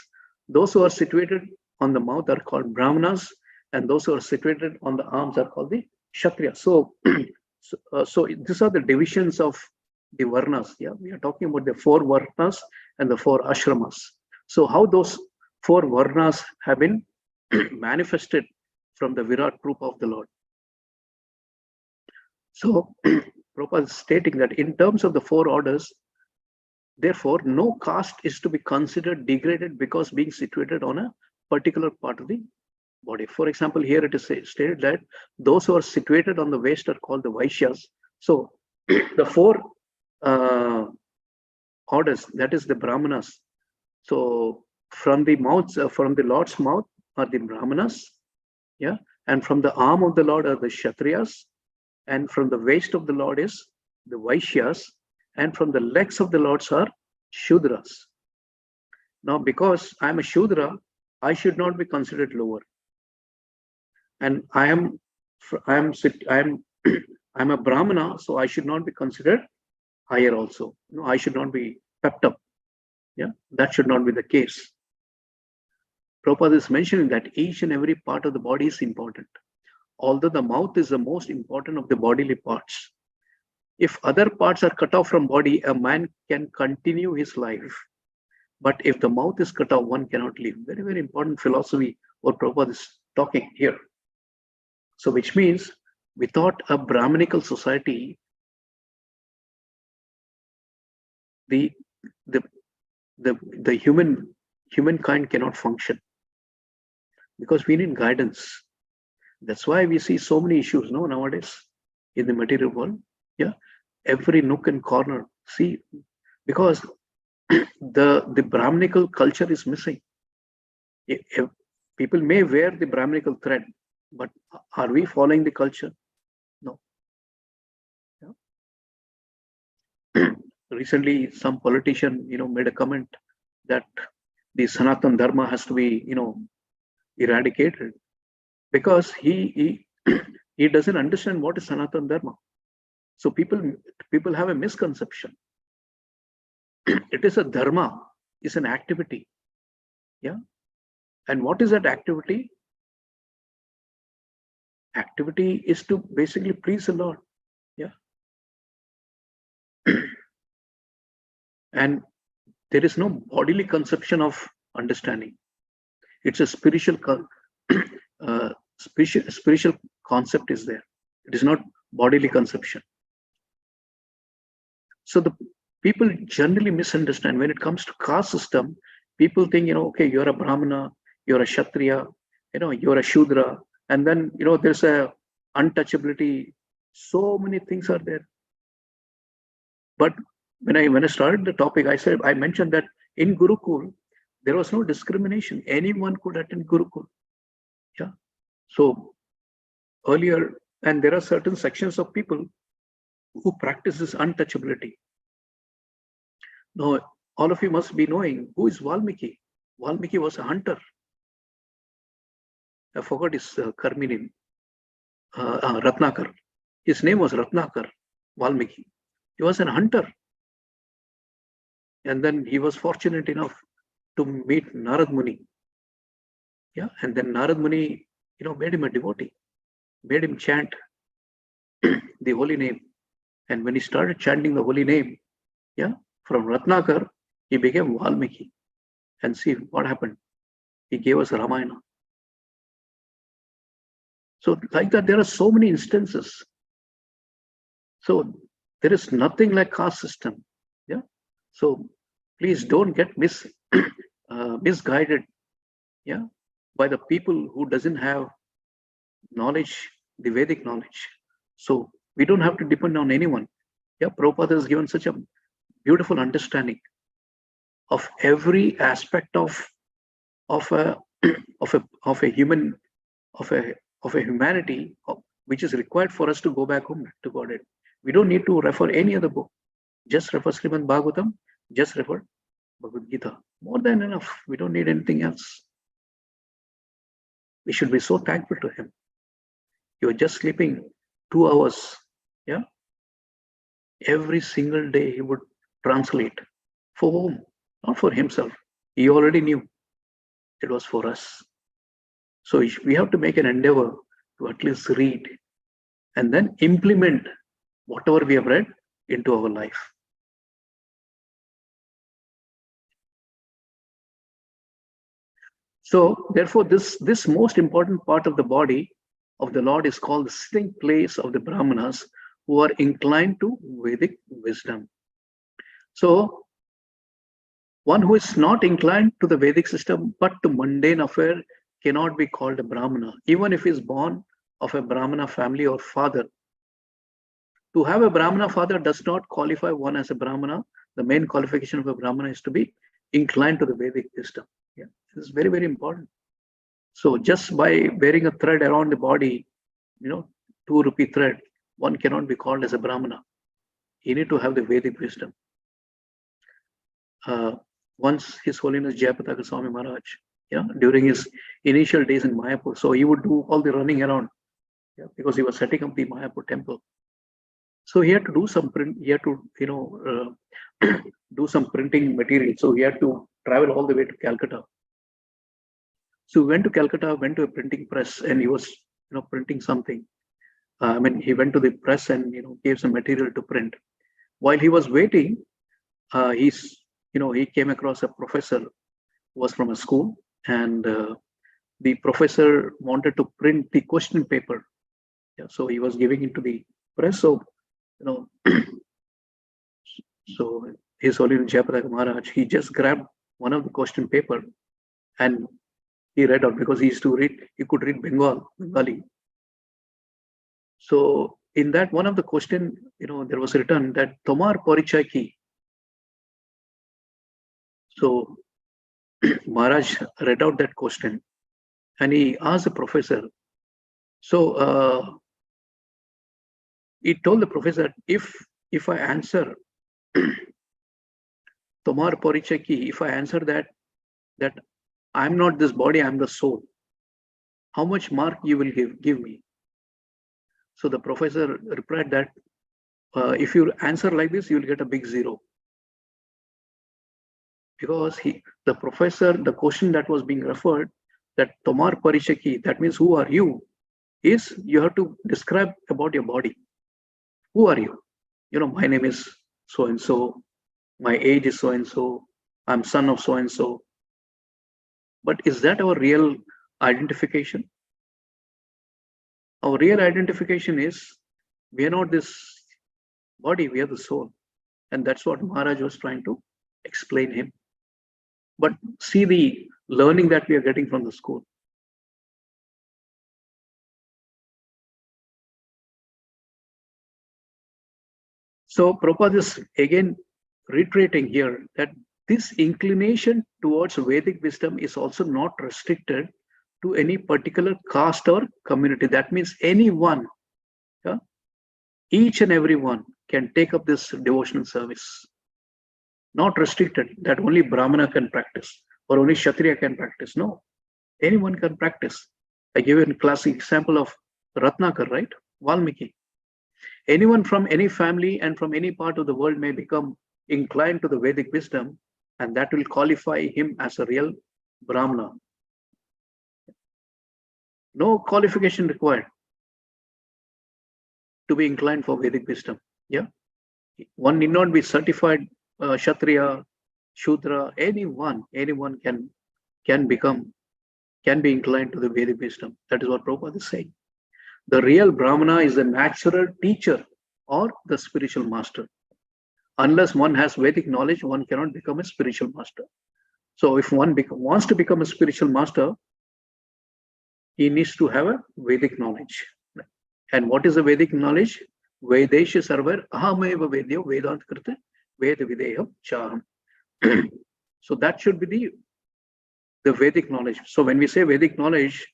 Those who are situated on the mouth are called Brahmanas, and those who are situated on the arms are called the Kshatriyas. So these are the divisions of the Varnas. Yeah, we are talking about the 4 Varnas and the 4 Ashramas. So how those 4 Varnas have been manifested from the Virat group of the Lord. So Prabhupada is stating that in terms of the four orders, therefore, no caste is to be considered degraded because being situated on a particular part of the body. For example, here it is stated that those who are situated on the waist are called the Vaishyas. So the four orders, that is the Brahmanas. So from the mouths, from the Lord's mouth are the Brahmanas, yeah, and from the arm of the Lord are the Kshatriyas, and from the waist of the Lord is the Vaishyas, and from the legs of the Lords are Shudras. Now, because I am a Shudra, I should not be considered lower, and I am a Brahmana, so I should not be considered higher also. No, I should not be pepped up. Yeah, that should not be the case. Prabhupada is mentioning that each and every part of the body is important. Although the mouth is the most important of the bodily parts. If other parts are cut off from body, a man can continue his life. But if the mouth is cut off, one cannot live. Very, very important philosophy what Prabhupada is talking here. So which means without a Brahminical society, the humankind cannot function, because we need guidance. That's why we see so many issues nowadays in the material world. Yeah, every nook and corner. See, because the Brahminical culture is missing. People may wear the Brahminical thread, but are we following the culture? No. Yeah. Recently, some politician, made a comment that the Sanatan Dharma has to be, eradicated, because he doesn't understand what is Sanatan Dharma. So people have a misconception. It is a dharma, it's an activity. Yeah. And what is that activity? Activity is to basically please the Lord. Yeah. And there is no bodily conception of understanding. It's a spiritual concept is there. It is not bodily conception. So the people generally misunderstand when it comes to caste system. People think, okay, you're a Brahmana, you're a Kshatriya, you're a Shudra, and then there's a untouchability. So many things are there. But when I started the topic, I mentioned that in Gurukul there was no discrimination. Anyone could attend Gurukul. Yeah. So earlier, and there are certain sections of people who practice this untouchability. Now, all of you must be knowing who is Valmiki. Valmiki was a hunter. I forgot his Karmi name. Ratnakar. His name was Ratnakar, Valmiki. He was a hunter. And then he was fortunate enough to meet Narad Muni. Yeah, and then Narad Muni, made him a devotee, made him chant the holy name. And when he started chanting the holy name, yeah, from Ratnakar, he became Valmiki. And see what happened. He gave us Ramayana. So like that, there are so many instances. So there is nothing like caste system. Yeah. So please don't get misguided, yeah, by the people who doesn't have knowledge, the Vedic knowledge. So we don't have to depend on anyone. Yeah, Prabhupada has given such a beautiful understanding of every aspect of a humanity, which is required for us to go back home to Godhead. We don't need to refer any other book. Just refer Shrimad Bhagavatam, just refer Bhagavad Gita. More than enough. We don't need anything else. We should be so thankful to him. You're just sleeping 2 hours. Yeah. Every single day he would translate. For whom? Not for himself. He already knew it was for us. So we have to make an endeavor to at least read and then implement whatever we have read into our life. So therefore, this most important part of the body of the Lord is called the sitting place of the Brahmanas, who are inclined to Vedic wisdom. So one who is not inclined to the Vedic system but to mundane affair cannot be called a Brahmana, even if he is born of a Brahmana family or father. To have a Brahmana father does not qualify one as a Brahmana. The main qualification of a Brahmana is to be inclined to the Vedic wisdom. Yeah, this is very, very important. So just by wearing a thread around the body, 2 rupee thread, one cannot be called as a Brahmana. You need to have the Vedic wisdom. Once His Holiness Jayapataka Swami Maharaj, during his initial days in Mayapur, so he would do all the running around, because he was setting up the Mayapur temple. So he had to do some print. He had to, do some printing material. So he had to travel all the way to Calcutta. So we went to Calcutta, went to a printing press, and he was, printing something. He went to the press and gave some material to print. While he was waiting, he came across a professor who was from a school, and the professor wanted to print the question paper. Yeah, so he was giving it to the press. So, so His Holiness Jayapataka Maharaj, he just grabbed one of the question paper and he read out, because he used to read, he could read Bengali. So in that one of the question, there was written that Tomar Parichay ki. So Maharaj read out that question and he asked the professor. So he told the professor, if I answer Tomar Parichay ki, if I answer that I'm not this body, I'm the soul, how much mark you will give me? So the professor replied that if you answer like this, you will get a big 0. Because the question that was being referred, that Tomar Parichay ki, that means who are you, is you have to describe about your body. Who are you? My name is so and so, my age is so and so, I'm son of so and so. But is that our real identification? Our real identification is we are not this body, we are the soul. And that's what Maharaj was trying to explain him. But see the learning that we are getting from the school. So Prabhupada is again reiterating here that this inclination towards Vedic wisdom is also not restricted to any particular caste or community. That means anyone, each and everyone can take up this devotional service. Not restricted that only Brahmana can practice or only Kshatriya can practice. No, anyone can practice. I give you a classic example of Ratnakar, right? Valmiki. Anyone from any family and from any part of the world may become inclined to the Vedic wisdom, and that will qualify him as a real Brahmana. No qualification required to be inclined for Vedic wisdom. Yeah, one need not be certified Kshatriya, Shudra. Anyone can be inclined to the Vedic wisdom. That is what Prabhupada is saying. The real Brahmana is the natural teacher or the spiritual master. Unless one has Vedic knowledge, one cannot become a spiritual master. So if one wants to become a spiritual master, he needs to have a Vedic knowledge. And what is the Vedic knowledge? Vedesha sarvar ahameva vedyo vedant krita ved videham chaham. So that should be the Vedic knowledge. So when we say Vedic knowledge,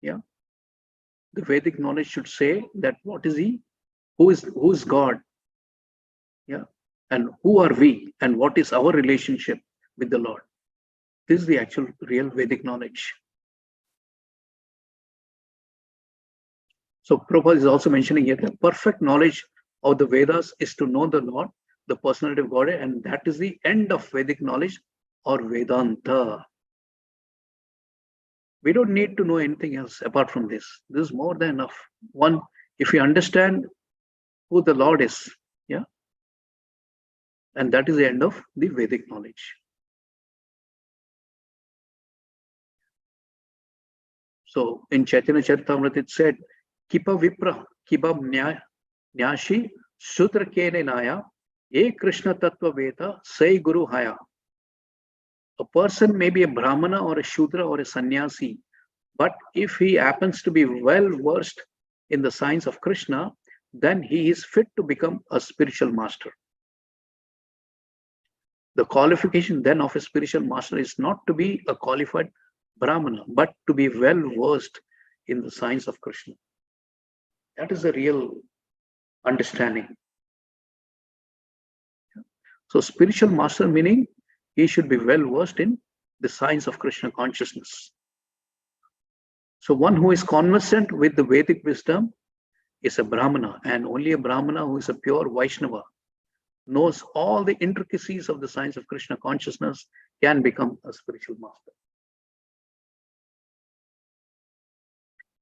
the Vedic knowledge should say that what is he, who is God, and who are we, and what is our relationship with the Lord. This is the actual real Vedic knowledge. So Prabhupada is also mentioning here that perfect knowledge of the Vedas is to know the Lord, the personality of God, and that is the end of Vedic knowledge or Vedanta. We don't need to know anything else apart from this. This is more than enough. One, if you understand who the Lord is, and that is the end of the Vedic knowledge. So in Chaitanya Charitamrita it said, Kipa Vipra, Kipa Nyaya, Nyashi Shudra Kene Naya E Krishna Tattva Veda Sai Guru Haya. A person may be a Brahmana or a Shudra or a Sannyasi, but if he happens to be well versed in the science of Krishna, then he is fit to become a spiritual master. The qualification then of a spiritual master is not to be a qualified Brahmana, but to be well versed in the science of Krishna. That is the real understanding. So spiritual master meaning he should be well versed in the science of Krishna consciousness. So one who is conversant with the Vedic wisdom is a Brahmana, and only a Brahmana who is a pure Vaishnava knows all the intricacies of the science of Krishna consciousness can become a spiritual master.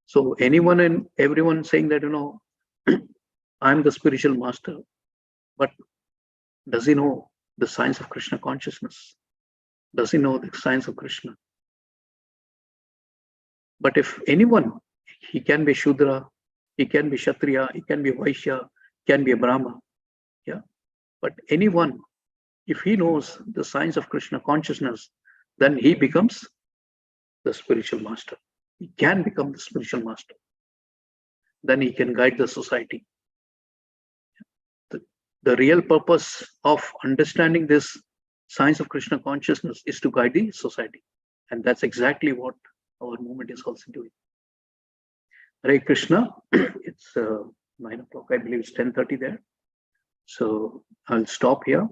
So anyone and everyone saying that, I'm the spiritual master, but does he know the science of Krishna consciousness? Does he know the science of Krishna? But if anyone, he can be Shudra, he can be Kshatriya, he can be Vaishya, he can be a Brahma. Yeah. But anyone, if he knows the science of Krishna consciousness, then he becomes the spiritual master. He can become the spiritual master. Then he can guide the society. The real purpose of understanding this science of Krishna consciousness is to guide the society. And that's exactly what our movement is also doing. Hare Krishna, it's 9 o'clock, I believe it's 10:30 there. So I'll stop here.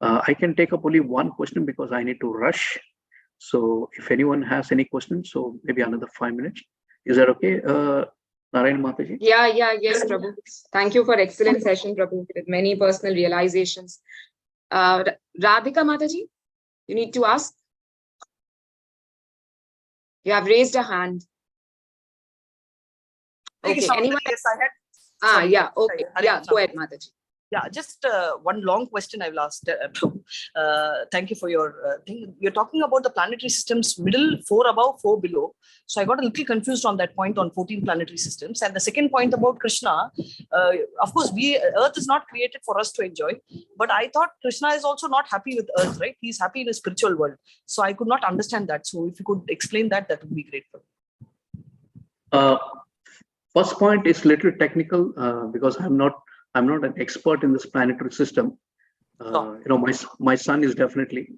I can take up only one question because I need to rush. So if anyone has any questions, so maybe another 5 minutes. Is that okay, Narayan Mataji? Yes, Prabhu. Thank you for excellent session, Prabhu, with many personal realizations. Radhika Mataji, you need to ask. You have raised a hand. Okay, anyone? Yes, I had. Okay. Go ahead, Mataji. Yeah, just one long question I will ask. Thank you for your thing. You're talking about the planetary systems, middle, 4 above, 4 below. So I got a little confused on that point on 14 planetary systems. And the second point about Krishna, of course, Earth is not created for us to enjoy. But I thought Krishna is also not happy with Earth, right? He's happy in a spiritual world. So I could not understand that. So if you could explain that, that would be great. First point is little technical because I'm not an expert in this planetary system. My son is definitely.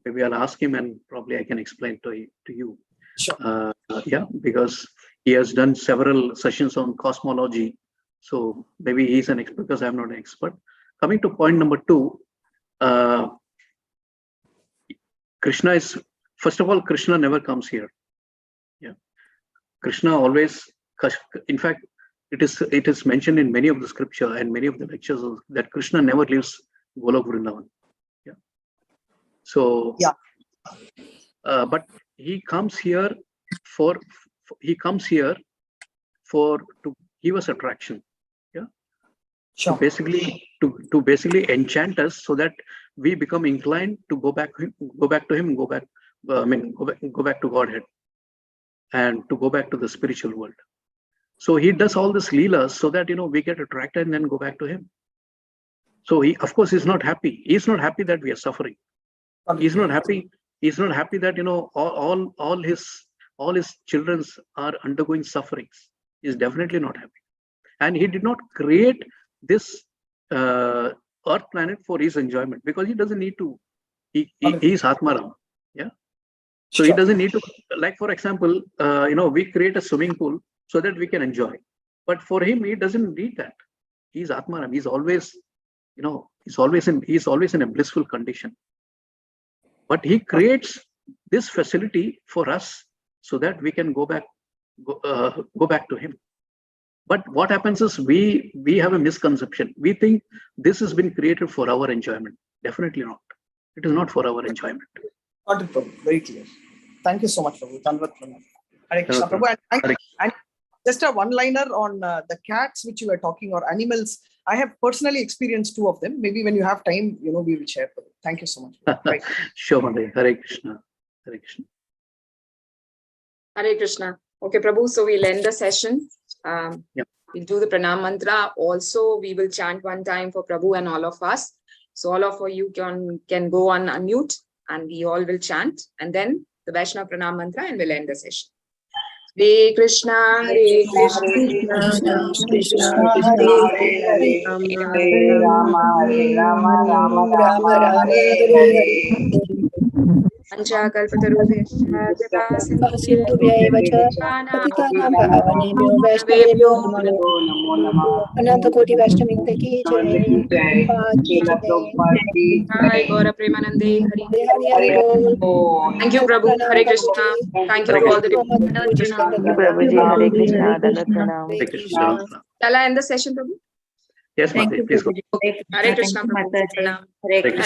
Maybe I'll ask him, and probably I can explain to you. Sure. Because he has done several sessions on cosmology, so maybe he's an expert because I'm not an expert. Coming to point number 2, Krishna is, first of all, Krishna never comes here. Yeah, Krishna always. In fact, it is mentioned in many of the scripture and many of the lectures that Krishna never leaves Golok Vrindavan. Yeah. So, but he comes here to give us attraction. Yeah. Sure. To basically enchant us so that we become inclined to go back to him, go back to Godhead, and to go back to the spiritual world. So he does all this leelas so that we get attracted and then go back to him. So he, of course, is not happy. He's not happy that we are suffering. He's not happy. He's not happy that all his children are undergoing sufferings. He's definitely not happy. And he did not create this Earth planet for his enjoyment because he doesn't need to. He is Atmaram. Yeah. So he doesn't need to. Like for example, we create a swimming pool so that we can enjoy. But for him, he doesn't need that. He's Atmaram. He's always, he's always in a blissful condition. But he creates this facility for us so that we can go back to him. But what happens is we have a misconception. We think this has been created for our enjoyment. Definitely not. It is not for our enjoyment. Got it, Prabhu. Very clear. Thank you so much, Prabhu. Hare Krishna, Prabhu. And just a one-liner on the cats which you were talking, or animals. I have personally experienced 2 of them. Maybe when you have time, we will share. Thank you so much. Right. Sure, Mother. Hare Krishna. Hare Krishna. Hare Krishna. Okay, Prabhu. So we'll end the session. We'll do the pranam mantra. Also, we will chant one time for Prabhu and all of us. So all of you can go on unmute and we all will chant. And then the Vaishnava pranam mantra and we'll end the session. Hare Krishna, Hare Krishna, Krishna Hare Rama, Rama Rama, Hare Hare. सिन्धुभ्यैव च पतितानां पावनेभ्यो वैष्णवेभ्यो नमो नमः। अनंत कोटि वैष्णव की जय। Hi, Gaura Premanande, Hari. Hari बोल। Thank you, Prabhu. Hare Krishna. Thank you to all the devotees. Thank you, Prabhuji. Hare Krishna. Dandat pranam. Hare Krishna. Shall I end the session, Prabhu? Yes, Mataji, please go. Hare Krishna, Prabhu. Pranam. Hare Krishna.